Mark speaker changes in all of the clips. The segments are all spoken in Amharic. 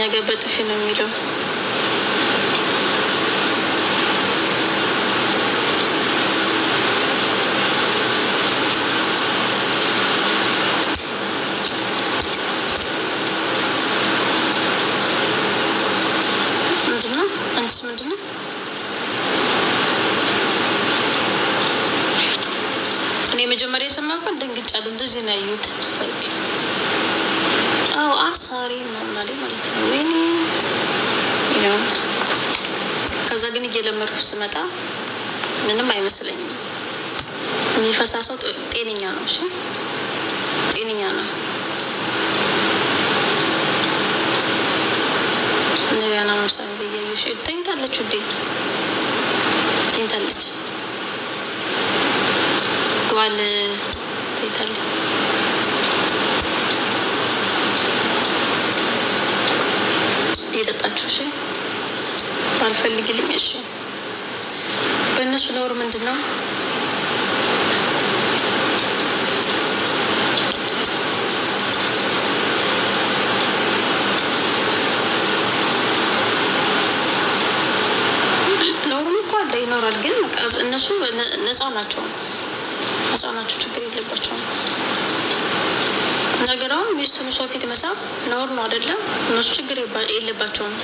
Speaker 1: ጋር በጥፊ ነው የሚለው። ምንድነው? አንቺስ ምንድነው? እኔ መጀመሪያ የሰማሁ ቀን ደንግጫለሁ። እንደዚህ ነው ያዩት። አዎ አብሳሪ ምናምን አለኝ ማለት ነው። ወይኔ ከዛ ግን እየለመድኩ ስመጣ ምንም አይመስለኝም። የሚፈሳ ሰው ጤነኛ ነው። እሺ ጤነኛ ነው። እንደገና ምሳሌ በያዩሽ ተኝታለች። ውዴ ተኝታለች። ግባል ተኝታለች። እየጠጣችሁ እሺ። ባልፈልግልኝ እሺ። በእነሱ ነውር ምንድን ነው? ነውሩም እኮ አለ ይኖራል። ግን እነሱ ነፃ ናቸው። ነፃ ናቸው። ችግር የለባቸውም። ነገራውን ሚስቱን ሰው ፊት መሳብ ነውር ነው አይደለም? እነሱ ችግር የለባቸውም።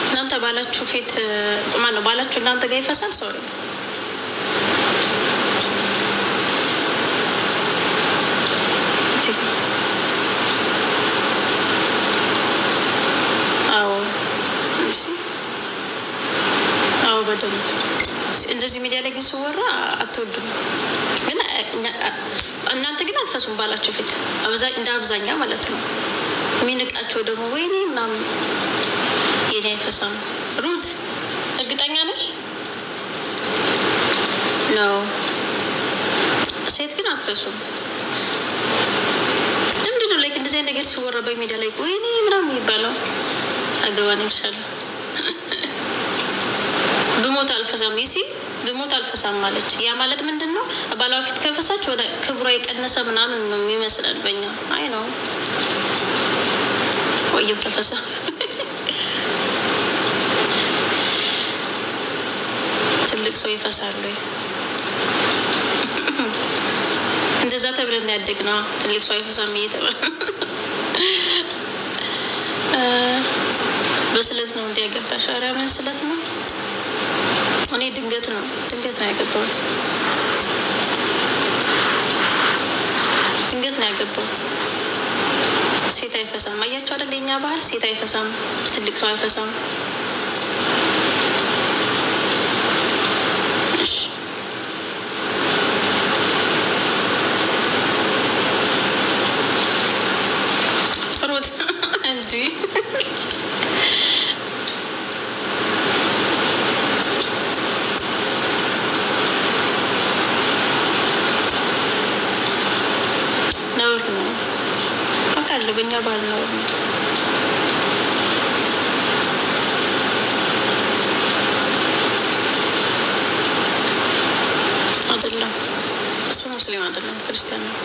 Speaker 1: እናንተ ባላችሁ ፊት ማነው ባላችሁ እናንተ ጋር ይፈሳል። ሰው በደንብ እንደዚህ ሚዲያ ላይ ግን ሲወራ አትወዱም። ግን እናንተ ግን አትፈሱም ባላቸው ፊት እንደ አብዛኛ ማለት ነው። የሚንቃቸው ደግሞ ወይኔ ምናምን የኔ አይፈሳም። ሩት እርግጠኛ ነች ነው። ሴት ግን አትፈሱም። ለምንድነው ላይ እንደዚህ ነገር ሲወራ በሚዲያ ላይ ወይኔ ምናምን የሚባለው? ሳገባን ይሻላል። ብሞት አልፈሳም። ይሲ ብሞት አልፈሳም ማለች። ያ ማለት ምንድን ነው? ባላዋ ፊት ከፈሳች ወደ ክብሯ የቀነሰ ምናምን ነው የሚመስላል በኛ። አይ ነው ቆየው ተፈሳ ትልቅ ሰው ይፈሳሉ። እንደዛ ተብለን ያደግነው ትልቅ ሰው አይፈሳም እየተባለ በስለት ነው እንዲያገባሽ። ኧረ ምን ስለት ነው? እኔ ድንገት ነው ያገባሁት። ድንገት ነው ያገባሁት። ሴት አይፈሳም። አያችሁ አይደል? የኛ ባህል ሴት አይፈሳም፣ ትልቅ ሰው አይፈሳም። እሺ ሩት እንዲ በኛ ባህል ነው አይደለም። እሱ ሙስሊም አይደለም፣ ክርስቲያን ነው።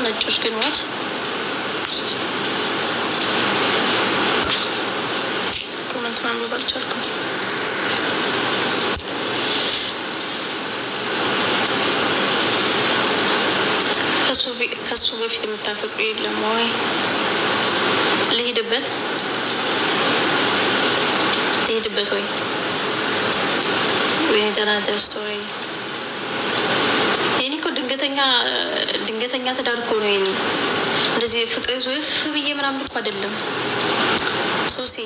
Speaker 1: ነጮች ግን ወት ኮመንት ማንበብ አልቻልኩም። ከሱ በፊት የምታፈቅሩ የለም ወይ? ልሄድበት ወይ ተናገር ስቶሪ። የኔ እኮ ድንገተኛ ትዳር እኮ ነው። የኔ እንደዚህ ፍቅር ይዞ እፍ ብዬ ምናምን እኮ አይደለም። ሶሲ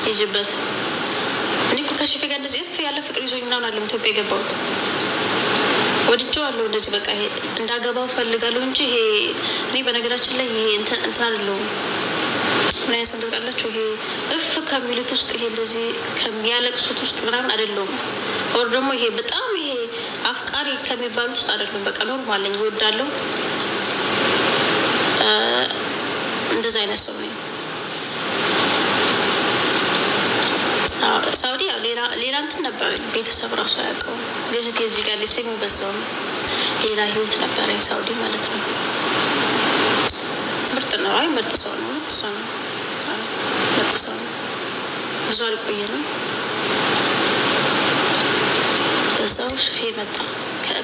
Speaker 1: ሂጅበት። እኔ እኮ ከሽፌ ጋር እንደዚህ እፍ ያለ ፍቅር ይዞኝ ምናምን አለም ኢትዮጵያ የገባሁት። ወድጄዋለሁ ፈልጋለሁ እንደዚህ በቃ ይሄ እንዳገባው ፈልጋለሁ እንጂ ይሄ እኔ በነገራችን ላይ ይሄ እንትን አይደለሁም። ምን አይነት ሰው ታውቃላችሁ? ይሄ እፍ ከሚሉት ውስጥ ይሄ እንደዚህ ከሚያለቅሱት ውስጥ ምናምን አይደለሁም። ወር ደግሞ ይሄ በጣም ይሄ አፍቃሪ ከሚባሉ ውስጥ አይደለሁም። በቃ ኖርማል ነኝ፣ እወዳለሁ። እንደዛ አይነት ሰው ነኝ። ሳውዲ ያው ሌላ እንትን ነበር፣ ቤተሰብ ራሱ አያውቀውም። ግህት የዚህ ጋር ሊሰሚ በዛው ነው። ሌላ ህይወት ነበረኝ ሳውዲ ማለት ነው። ምርጥ ነው። አይ ምርጥ ሰው ነው። ምርጥ ሰው ነው። ምርጥ ሰው ነው። ብዙ አልቆየንም። በዛው ሽፌ መጣ።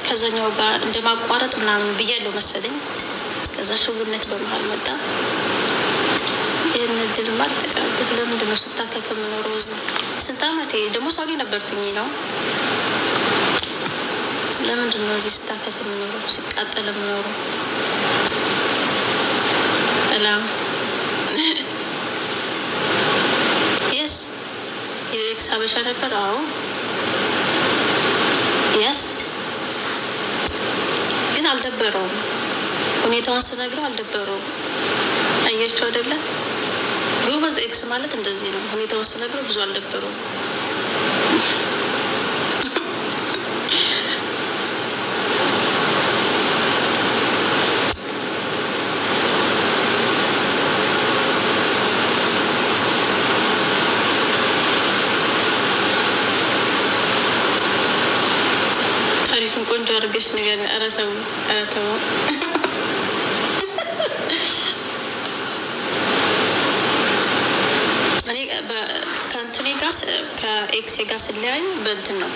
Speaker 1: ከዛኛው ጋር እንደማቋረጥ ምናምን ብያለሁ መሰለኝ። ከዛ ሽውነት በመሀል መጣ። ይህን እድል ማልጠቀምበት ለምንድን ነው? ስታከክ የምኖረው እዚህ ስንት ዓመቴ ደግሞ ሳውዲ ነበርኩኝ ነው። ለምንድን ነው እዚህ ስታከክ የምኖረው? ሲቃጠል የምኖረው? ሰላም የስ የኤክስ ሀበሻ ነበር። አዎ የስ ግን አልደበረውም። ሁኔታውን ስነግረው አልደበረውም። አያችሁ አይደለ? ጎበዝ ኤክስ ማለት እንደዚህ ነው። ሁኔታውን ስነግረው ብዙ አልደበረውም። ታሪክን ቆንጆ አድርገሽ ነገር ኧረ ተው ኧረ ተው። ከእንትኔ ጋር ከኤክሴ ጋር ስለያዩ በእንትን ነው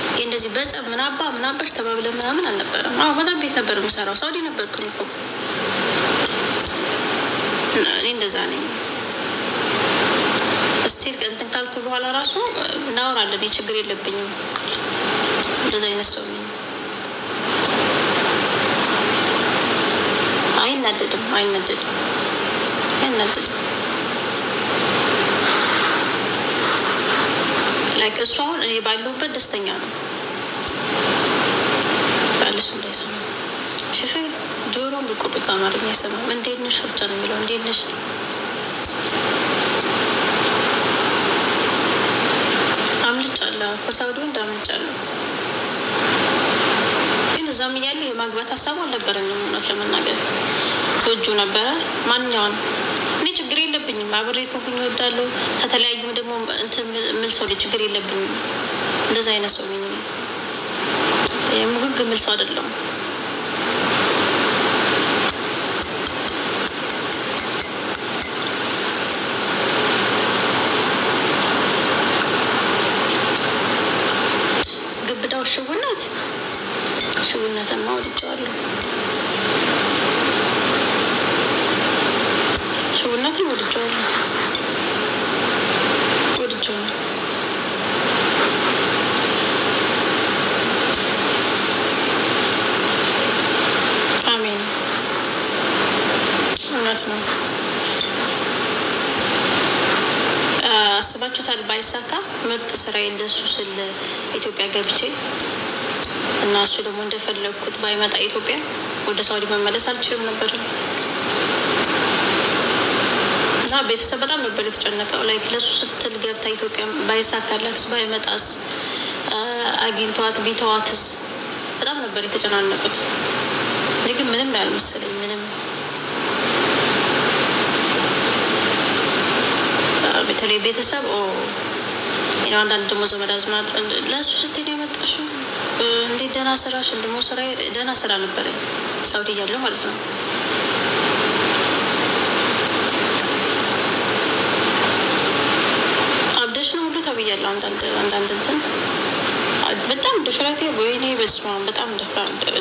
Speaker 1: ይህ እንደዚህ በጸብ ምናባሽ ተባብለ ምናምን አልነበረም። አዎ በጣም ቤት ነበር የምሰራው። ሳውዲ ነበርኩ እኮ እኔ እንደዛ ነኝ። እስቲል እንትን ካልኩ በኋላ ራሱ እናወራለን። ችግር የለብኝም። እንደዛ አይነት ሰው ነኝ። አይናደድም። ላይክ እሱ አሁን እኔ ባለሁበት ደስተኛ ነው። ቃልሽ እንዳይሰማ ሽፍ ጆሮን ብቁርጥ አማርኛ አይሰማም። እንዴት ነሽ ብቻ ነው የሚለው። እንዴት ነሽ? አምልጫለሁ ከሳውዲ ወንድ አምልጫለሁ። ግን እዛም እያለ የማግባት ሀሳቡ አልነበረኝም። እውነት ለመናገር ወጁ ነበረ። ማንኛውን እኔ ችግር የለብኝም። አብሬ ከሆኝ እወዳለሁ። ከተለያዩም ደግሞ እንትን ምል ሰው ችግር የለብኝም። እንደዛ አይነት ሰው ነኝ። ሙግግ ምል ሰው አይደለሁም። ግብዳው ሽውነትማ ወድጀዋለሁ። ሽውነትን ወድጀዋለሁ። አሜን። እውነት ነው። አስባችሁታል? ባይሳካ ምርጥ ስራዬ እንደሱ ስል ኢትዮጵያ ገብቼ እና እሱ ደግሞ እንደፈለግኩት ባይመጣ ኢትዮጵያ ወደ ሳውዲ መመለስ አልችልም ነበር። እና ቤተሰብ በጣም ነበር የተጨነቀው። ላይክ ለሱ ስትል ገብታ ኢትዮጵያ ባይሳካላትስ፣ ባይመጣስ፣ አግኝቷት ቢተዋትስ በጣም ነበር የተጨናነቁት። እኔ ግን ምንም ያልመሰለኝ ምንም። በተለይ ቤተሰብ አንዳንድ ደግሞ ዘመድ አዝማድ ለእሱ ስትል የመጣሽው እንዴት ደህና ስራሽ? ደግሞ ስራ ደህና ስራ ነበረኝ ሳውዲ እያለሁ ማለት ነው። አብደሽ ነው ሁሉ ተብያለሁ። አንዳንድ እንትን በጣም ድፍረቴ ወይኔ በስመ አብ በጣም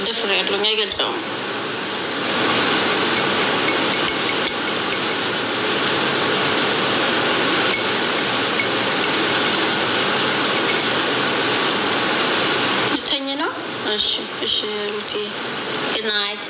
Speaker 1: ደፍሬ ያለሁኝ አይገልጸውም። ልተኝ ነው። እሺ ሩቴ፣ ጉድ ናይት።